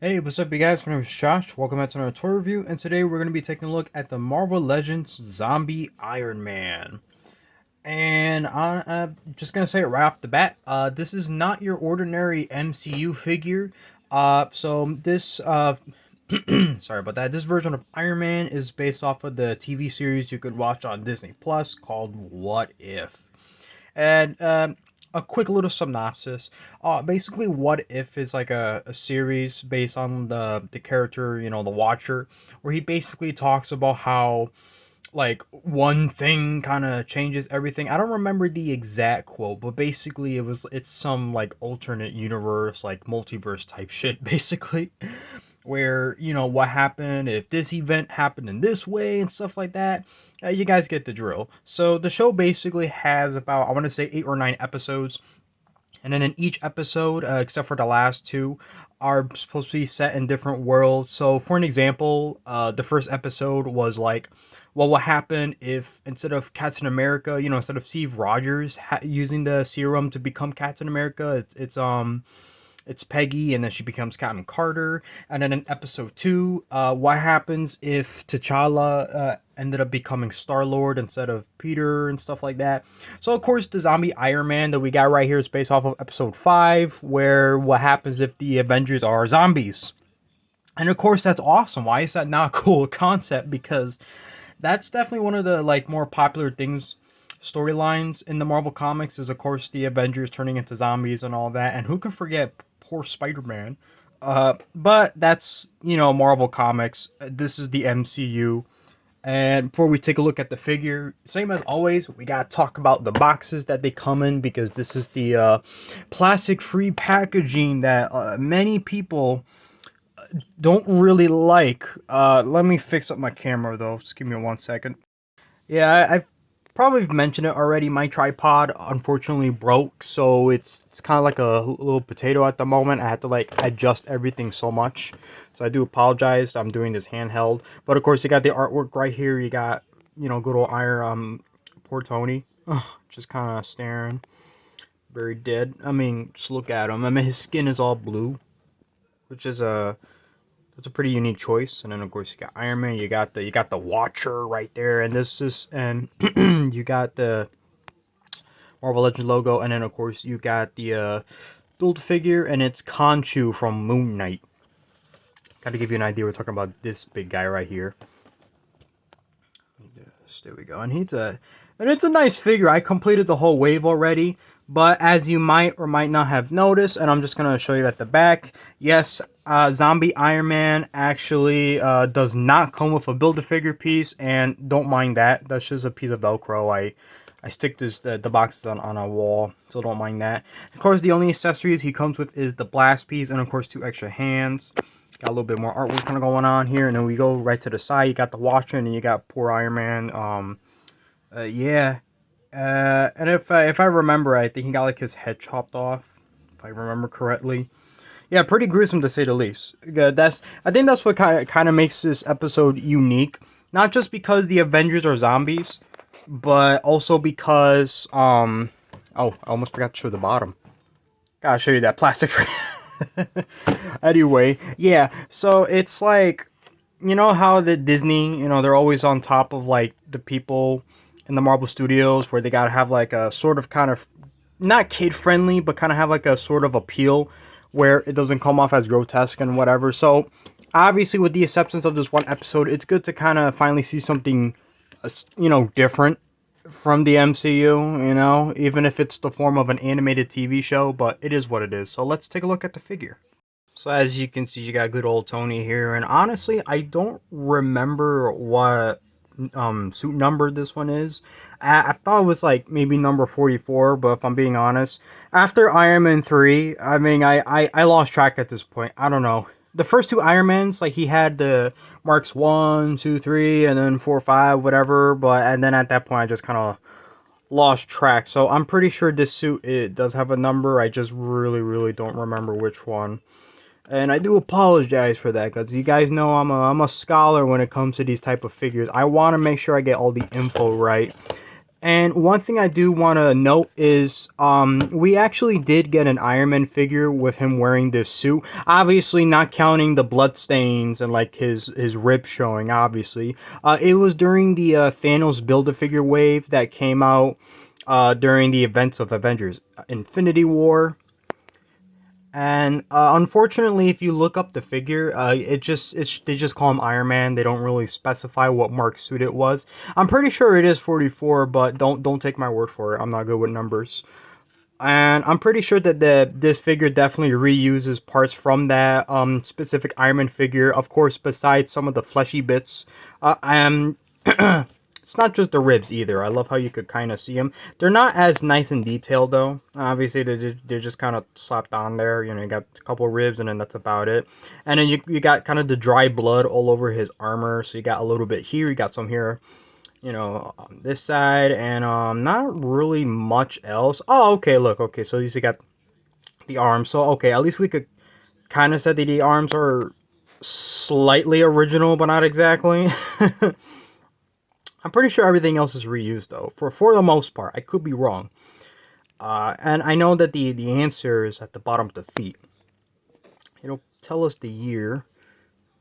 Hey, what's up, you guys? My name is Josh. Welcome back to another toy review, and today we're going to be taking a look at the Marvel Legends Zombie Iron Man. And I'm just going to say it right off the bat, this is not your ordinary MCU figure. So this, sorry about that. This version of Iron Man is based off of the TV series you could watch on Disney Plus called What If. And a quick little synopsis. Basically, What If is like a series based on the character, the Watcher, where he basically talks about how like one thing kind of changes everything. I don't remember the exact quote, but basically it's some like alternate universe, like multiverse type shit, basically where what happened if this event happened in this way and stuff like that. You guys get the drill. So the show basically has about, I want to say, 8 or 9 episodes, and then in each episode, except for the last two, are supposed to be set in different worlds. So for an example, the first episode was like, well, what happened if instead of Captain America, instead of Steve Rogers using the serum to become Captain America, it's Peggy, and then she becomes Captain Carter. And then in episode two, what happens if T'Challa ended up becoming Star Lord instead of Peter and stuff like that. So of course, the zombie Iron Man that we got right here is based off of episode five, where what happens if the Avengers are zombies. And of course, that's awesome. Why is that not a cool concept? Because that's definitely one of the like more popular things, storylines in the Marvel comics, is of course the Avengers turning into zombies and all that. And who can forget poor Spider-Man? But that's Marvel comics. This is the MCU. And before we take a look at the figure, same as always, we gotta talk about the boxes that they come in, because this is the plastic-free packaging that many people don't really like. Let me fix up my camera though. Just give me 1 second. Yeah, I've probably mentioned it already. My tripod unfortunately broke, so it's kind of like a little potato at the moment. I had to like adjust everything so much, so I do apologize. I'm doing this handheld, but of course you got the artwork right here. You got good old Iron poor Tony, just kind of staring, very dead. I mean, just look at him. I mean, his skin is all blue, which is a that's a pretty unique choice. And then of course you got Iron Man, you got the Watcher right there, and this is and you got the Marvel Legends logo, and then of course you got the build figure, and it's Khonshu from Moon Knight. Got to give you an idea, we're talking about this big guy right here. Yes, there we go, and it's a nice figure. I completed the whole wave already, but as you might or might not have noticed, and I'm just gonna show you at the back. Yes, Zombie Iron Man actually does not come with a Build-A-Figure piece, and don't mind that. That's just a piece of Velcro. I stick the boxes on a wall, so don't mind that. Of course, the only accessories he comes with is the blast piece, and of course 2 extra hands. Got a little bit more artwork kind of going on here, and then we go right to the side. You got the Watcher, and then you got poor Iron Man. Yeah. And if I remember, I think he got like his head chopped off, if I remember correctly. Yeah, pretty gruesome to say the least. I think that's what kind of makes this episode unique. Not just because the Avengers are zombies, but also because oh, I almost forgot to show the bottom. Gotta show you that plastic. Anyway, yeah. So it's like, how the Disney, they're always on top of like the people in the Marvel Studios, where they gotta have like a sort of kind of not kid friendly, but kind of have like a sort of appeal where it doesn't come off as grotesque and whatever. So obviously, with the acceptance of this one episode, it's good to kind of finally see something, different from the MCU. Even if it's the form of an animated TV show, but it is what it is. So let's take a look at the figure. So as you can see, you got good old Tony here, and honestly, I don't remember what suit number this one is. I thought it was like maybe number 44, but if I'm being honest, after Iron Man 3, I mean, I lost track at this point. I don't know. The first 2 Iron Mans, like he had the marks 1, 2, 3, and then 4, 5, whatever, and then at that point I just kind of lost track. So I'm pretty sure this suit, it does have a number. I just really don't remember which one. And I do apologize for that, because you guys know I'm a scholar when it comes to these type of figures. I want to make sure I get all the info right. And one thing I do want to note is we actually did get an Iron Man figure with him wearing this suit. Obviously, not counting the blood stains and like his ribs showing. Obviously, it was during the Thanos Build-A-Figure wave that came out during the events of Avengers Infinity War. And unfortunately, if you look up the figure, they just call him Iron Man. They don't really specify what mark suit it was. I'm pretty sure it is 44, but don't take my word for it. I'm not good with numbers. And I'm pretty sure that this figure definitely reuses parts from that specific Iron Man figure. Of course, besides some of the fleshy bits, and it's not just the ribs either. I love how you could kind of see them. They're not as nice and detailed though. Obviously, they're just kind of slapped on there. You know, you got a couple ribs and then that's about it. And then you got kind of the dry blood all over his armor. So you got a little bit here. You got some here, you know, on this side, and not really much else. Oh, okay, look, okay, so you got the arms. So okay, at least we could kind of say that the arms are slightly original, but not exactly. I'm pretty sure everything else is reused though, for the most part. I could be wrong. And I know that the answer is at the bottom of the feet. It'll tell us the year.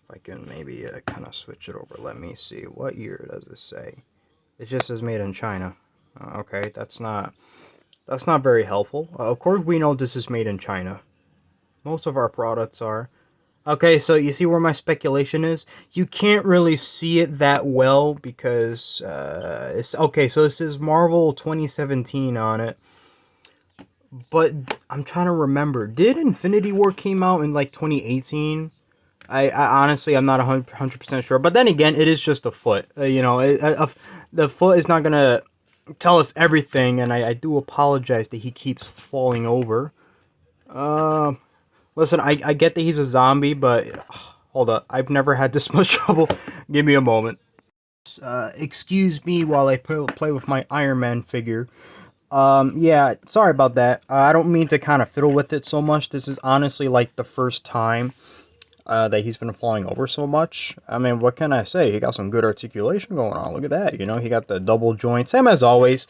If I can maybe kind of switch it over. Let me see. What year does it say? It just says made in China. Okay, that's not very helpful. Of course, we know this is made in China. Most of our products are. Okay, so you see where my speculation is? You can't really see it that well because it's okay. So this is Marvel 2017 on it, but I'm trying to remember. Did Infinity War came out in like 2018? I honestly I'm not 100% sure. But then again, it is just a foot. You know, the foot is not gonna tell us everything, and I do apologize that he keeps falling over. Uh, Listen, I get that he's a zombie, but hold up, I've never had this much trouble. Give me a moment. Excuse me while I play with my Iron Man figure. Yeah, sorry about that. I don't mean to kind of fiddle with it so much. This is honestly like the first time that he's been falling over so much. I mean, what can I say? He got some good articulation going on. Look at that. You know, he got the double joint. Same as always.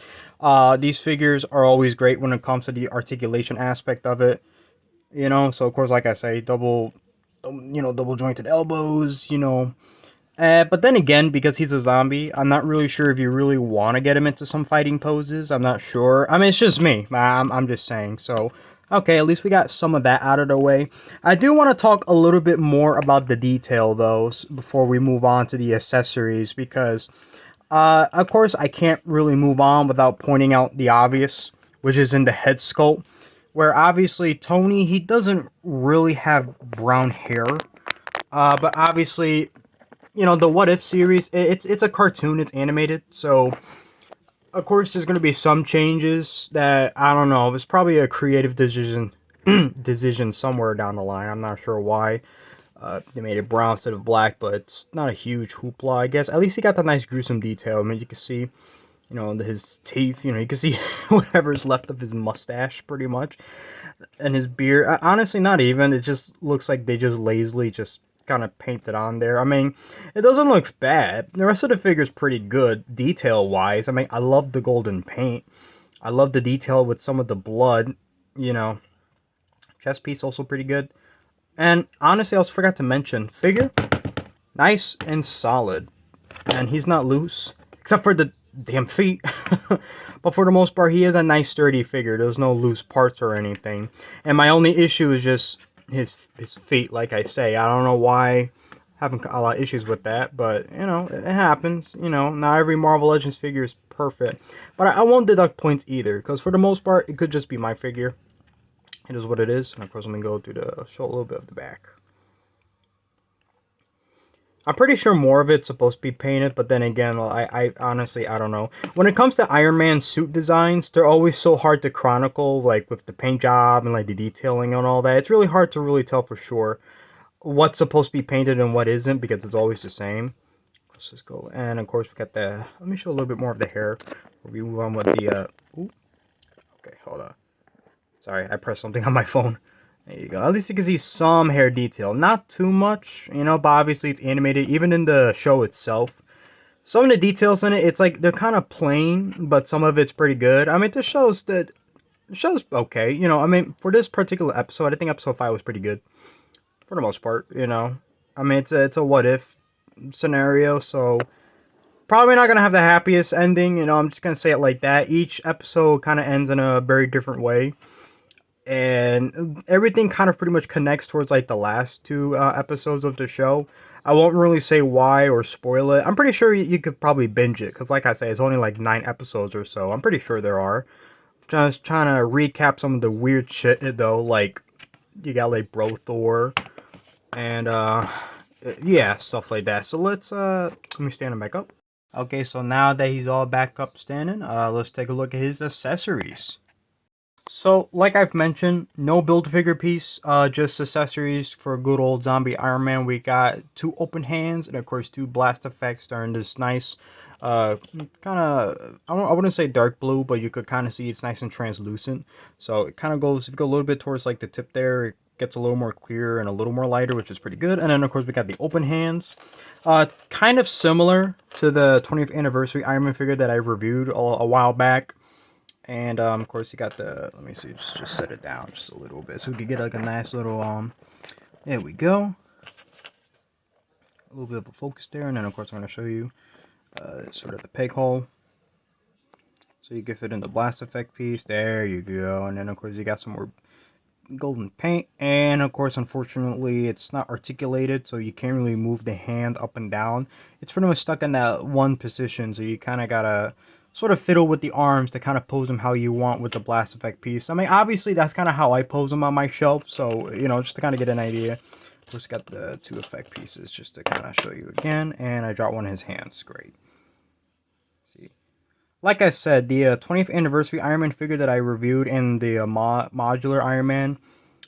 These figures are always great when it comes to the articulation aspect of it. You know, so of course, like I say, double jointed elbows. You know, but then again, because he's a zombie, I'm not really sure if you really want to get him into some fighting poses. I'm not sure. I mean, it's just me. I'm just saying. So, okay, at least we got some of that out of the way. I do want to talk a little bit more about the detail, though, before we move on to the accessories, because, of course, I can't really move on without pointing out the obvious, which is in the head sculpt, where obviously Tony, he doesn't really have brown hair. But obviously, you know, the What If series, it's a cartoon, it's animated, so of course there's gonna be some changes that I don't know. It's probably a creative decision decision somewhere down the line. I'm not sure why. They made it brown instead of black, but it's not a huge hoopla, I guess. At least he got the nice gruesome detail. I mean, you can see, you know, his teeth. You know, you can see whatever's left of his mustache, pretty much, and his beard. Honestly, not even. It just looks like they just lazily just kind of painted on there. I mean, it doesn't look bad. The rest of the figure's pretty good, detail-wise. I mean, I love the golden paint. I love the detail with some of the blood, you know. Chest piece also pretty good. And honestly, I also forgot to mention, figure, nice and solid. And he's not loose, except for the damn feet. But for the most part, he is a nice sturdy figure. There's no loose parts or anything. And my only issue is just his feet, like I say. I don't know why having a lot of issues with that, but you know, it happens. You know, not every Marvel Legends figure is perfect. But I won't deduct points either, because for the most part, it could just be my figure. It is what it is. And of course, I'm gonna go through the show a little bit of the back. I'm pretty sure more of it's supposed to be painted, but then again, well, I honestly, I don't know. When it comes to Iron Man suit designs, they're always so hard to chronicle, like with the paint job and like the detailing and all that. It's really hard to really tell for sure what's supposed to be painted and what isn't, because it's always the same. Let's just go, and of course we got the, let me show a little bit more of the hair. We move on with the, ooh, okay, hold on. Sorry, I pressed something on my phone. There you go. At least you can see some hair detail. Not too much, you know, but obviously it's animated, even in the show itself. Some of the details in it, it's like they're kind of plain, but some of it's pretty good. I mean, the show's okay. You know, I mean, for this particular episode, I think episode 5 was pretty good for the most part. You know, I mean, it's a what if scenario, so probably not gonna have the happiest ending. You know, I'm just gonna say it like that. Each episode kind of ends in a very different way, and everything kind of pretty much connects towards like the last two episodes of the show. I won't really say why or spoil it. I'm pretty sure you could probably binge it because, like I say, it's only like 9 episodes or so. I'm pretty sure there are. Just trying to recap some of the weird shit though, like you got like Bro Thor and yeah, stuff like that. So let me stand him back up. Okay, so now that he's all back up standing, let's take a look at his accessories. So, like I've mentioned, no build-figure piece, just accessories for good old zombie Iron Man. We got 2 open hands and, of course, 2 blast effects. They're in this nice, kind of, I wouldn't say dark blue, but you could kind of see it's nice and translucent. So it kind of goes, if you go a little bit towards like the tip there, it gets a little more clear and a little more lighter, which is pretty good. And then, of course, we got the open hands. Kind of similar to the 20th anniversary Iron Man figure that I reviewed a while back. And of course you got the, let me see, just set it down just a little bit so we can get like a nice little there we go, a little bit of a focus there. And then of course I'm going to show you sort of the peg hole so you can fit in the blast effect piece. There you go. And then of course you got some more golden paint, and of course unfortunately it's not articulated, so you can't really move the hand up and down. It's pretty much stuck in that one position, so you kind of gotta sort of fiddle with the arms to kind of pose them how you want with the blast effect piece. I mean, obviously that's kind of how I pose them on my shelf, so you know, just to kind of get an idea. Just got the 2 effect pieces just to kind of show you again, and I dropped one of his hands. Great. See, like I said, the 20th anniversary Iron Man figure that I reviewed in the modular Iron Man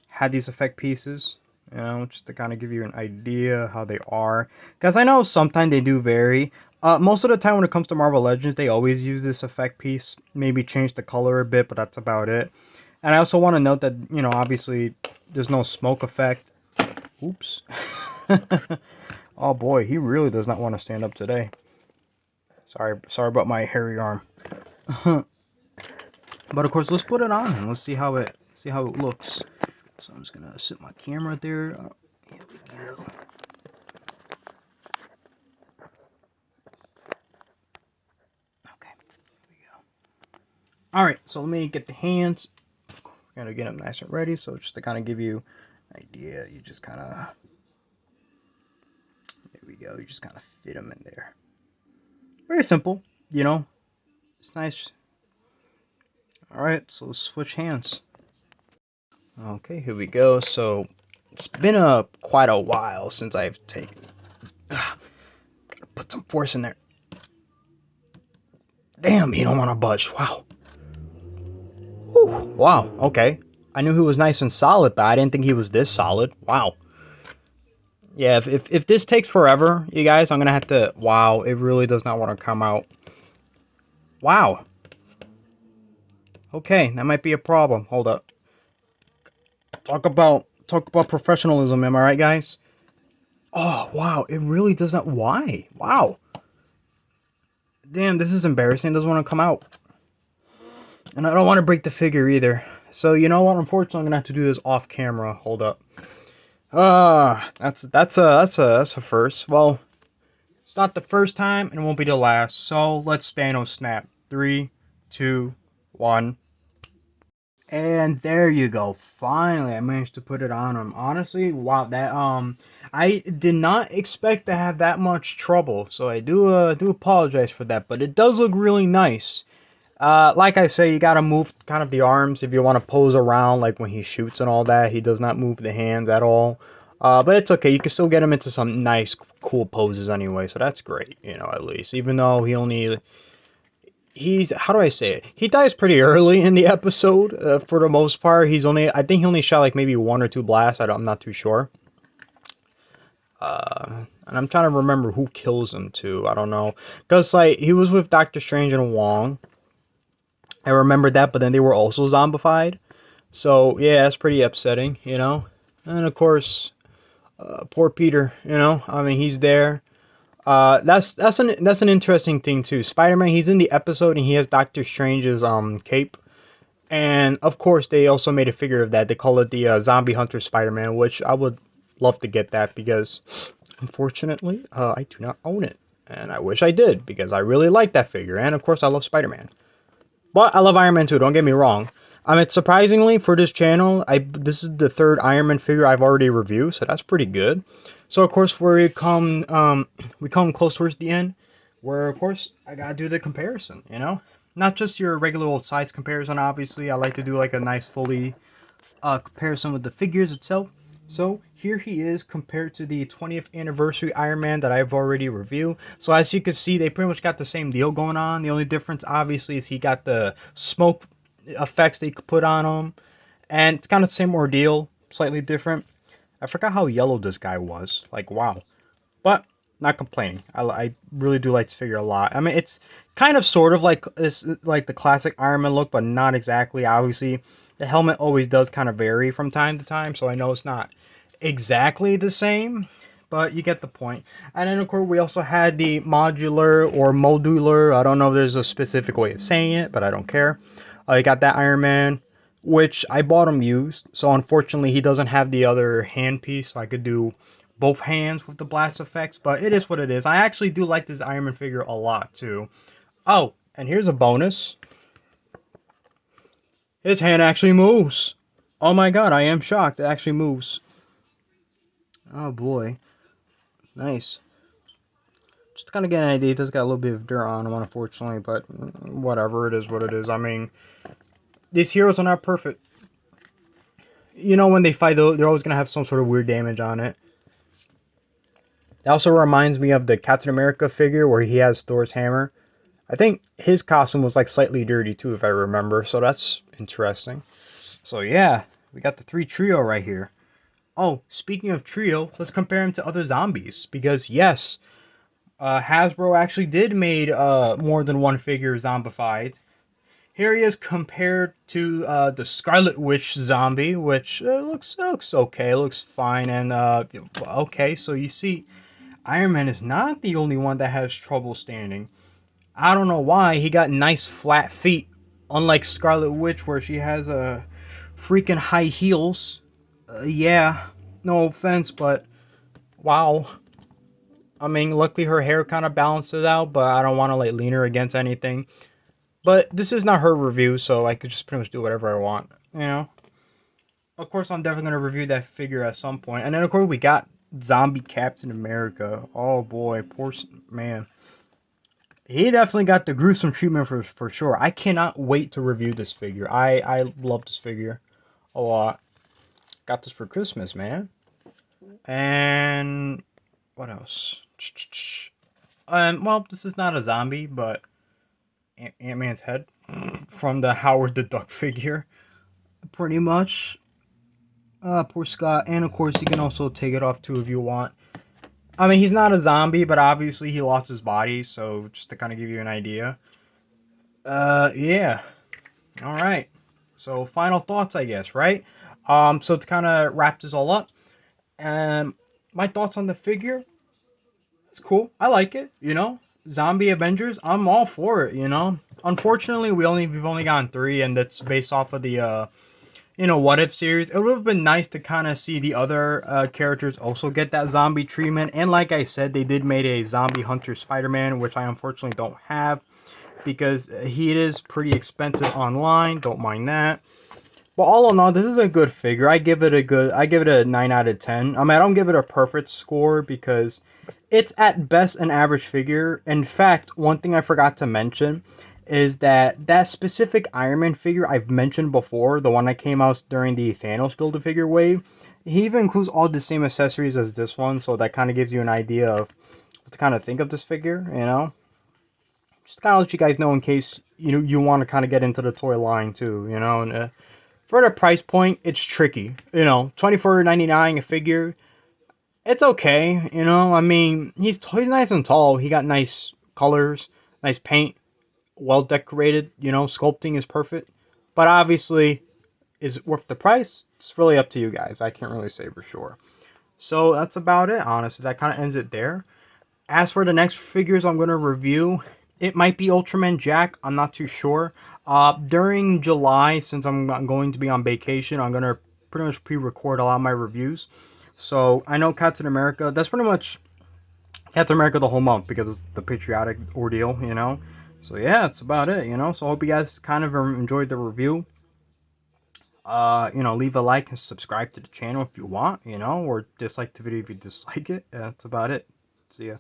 had these effect pieces, you know, just to kind of give you an idea how they are. Because I know sometimes they do vary. Most of the time when it comes to Marvel Legends, they always use this effect piece. Maybe change the color a bit, but that's about it. And I also want to note that, you know, obviously there's no smoke effect. Oops. Oh boy, he really does not want to stand up today. Sorry about my hairy arm. But of course, let's put it on and let's see how it looks. So I'm just gonna set my camera there. Here we go. Okay, here we go. All right, so let me get the hands. We're gonna get them nice and ready. So just to kind of give you an idea, you just kind of, there we go. You just kind of fit them in there. Very simple, you know. It's nice. All right, so let's switch hands. Okay, here we go. So it's been quite a while since I've taken. Gotta put some force in there. Damn, he don't want to budge. Wow. Whew. Wow. Okay. I knew he was nice and solid, but I didn't think he was this solid. Wow. Yeah. If this takes forever, you guys, I'm gonna have to. Wow. It really does not want to come out. Wow. Okay, that might be a problem. Hold up. Talk about professionalism. Am I right, guys? Oh, wow. It really does not. Why? Wow. Damn, this is embarrassing. It doesn't want to come out. And I don't want to break the figure either. So, you know what? Unfortunately, I'm going to have to do this off camera. Hold up. That's a first. Well, it's not the first time and it won't be the last. So, let's Thanos snap. 3, 2, 1. And there you go. Finally, I managed to put it on him. Honestly, wow, that I did not expect to have that much trouble. So I do apologize for that, but it does look really nice. Like I say, you gotta move kind of the arms if you want to pose around, like when he shoots and all that. He does not move the hands at all. But it's okay. You can still get him into some nice, cool poses anyway. So that's great, you know, at least. Even though he's, how do I say it? He dies pretty early in the episode. For the most part, I think he only shot like maybe 1 or 2 blasts. I'm not too sure. And I'm trying to remember who kills him too. I don't know. Because like, he was with Doctor Strange and Wong. I remember that, but then they were also zombified. So, yeah, that's pretty upsetting, you know? And, of course, poor Peter, you know? I mean, he's there. That's an interesting thing too. Spider-Man, he's in the episode and he has Doctor Strange's cape. And of course, they also made a figure of that. They call it the Zombie Hunter Spider-Man, which I would love to get that because, unfortunately, I do not own it, and I wish I did because I really like that figure. And of course, I love Spider-Man, but I love Iron Man too. Don't get me wrong. I mean, surprisingly for this channel, this is the third Iron Man figure I've already reviewed, so that's pretty good. So of course, we come close towards the end, where of course I gotta do the comparison. Not just your regular old size comparison. Obviously, I like to do like a nice fully comparison with the figures itself. So here he is compared to the 20th anniversary Iron Man that I've already reviewed. So as you can see, they pretty much got the same deal going on. The only difference, obviously, is he got the smoke effects they could put on him, and it's kind of the same ordeal, slightly different. I forgot how yellow this guy was. Like, wow. But not complaining. I really do like this figure a lot. I mean, it's kind of sort of like this, like the classic Iron Man look, but not exactly. Obviously, the helmet always does kind of vary from time to time, so I know it's not exactly the same, but you get the point. And then of course we also had the modular or modular. I don't know if there's a specific way of saying it, but I don't care. You got that Iron Man, which I bought him used, so unfortunately he doesn't have the other hand piece, so I could do both hands with the blast effects, but it is what it is. I actually do like this Iron Man figure a lot too. Oh, and here's a bonus. His hand actually moves. Oh my god, I am shocked. It actually moves. Oh boy. Nice. Just to kind of get an idea, it does got a little bit of dirt on him, unfortunately, but whatever, it is what it is. I mean, these heroes are not perfect. When they fight, they're always going to have some sort of weird damage on it. It also reminds me of the Captain America figure where he has Thor's hammer. I think his costume was like slightly dirty too, if I remember, so that's interesting. So yeah, we got the three trio right here. Oh, speaking of trio, let's compare him to other zombies, because yes, Hasbro actually did made more than one figure zombified. Here he is compared to the Scarlet Witch zombie, which looks okay, looks fine, and okay. So you see, Iron Man is not the only one that has trouble standing. I don't know why he got nice flat feet, unlike Scarlet Witch, where she has freaking high heels. Yeah, no offense, but wow. I mean, luckily her hair kind of balances out, but I don't want to like lean her against anything. But this is not her review, so I could just pretty much do whatever I want. Of course, I'm definitely going to review that figure at some point. And then, of course, we got Zombie Captain America. Oh, boy. Poor man. He definitely got the gruesome treatment for sure. I cannot wait to review this figure. I love this figure a lot. Got this for Christmas, man. And what else? Well, this is not a zombie, but Ant-Man's head from the Howard the Duck figure, pretty much. Poor Scott, and of course you can also take it off too if you want. I mean, he's not a zombie, but obviously he lost his body, so just to kind of give you an idea. Yeah. All right. So final thoughts, I guess, right? So to kind of wrap this all up, my thoughts on the figure. It's cool. I like it. Zombie Avengers. I'm all for it. Unfortunately, we've only gotten 3, and that's based off of the What If series. It would have been nice to kind of see the other characters also get that zombie treatment. And like I said, they did make a Zombie Hunter Spider-Man, which I unfortunately don't have because he is pretty expensive online. Don't mind that. But all in all, this is a good figure. I give it a 9 out of 10. I mean, I don't give it a perfect score because it's at best an average figure. In fact, one thing I forgot to mention is that specific Iron Man figure I've mentioned before, the one that came out during the Thanos Build-A-Figure wave, he even includes all the same accessories as this one, so that kind of gives you an idea of what to kind of think of this figure. Just kind of let you guys know in case you want to kind of get into the toy line too, and for the price point, it's tricky. $24.99 a figure. It's okay. I mean, he's nice and tall. He got nice colors, nice paint, well decorated. Sculpting is perfect. But obviously, is it worth the price? It's really up to you guys. I can't really say for sure. So that's about it. Honestly, that kind of ends it there. As for the next figures I'm going to review, it might be Ultraman Jack. I'm not too sure. During July, since I'm not going to be on vacation, I'm going to pretty much pre-record a lot of my reviews. So I know Captain America, that's pretty much Captain America the whole month because it's the patriotic ordeal, you know. So yeah, that's about it, you know. So I hope you guys kind of enjoyed the review. Leave a like and subscribe to the channel if you want, you know, or dislike the video if you dislike it. That's about it. See ya.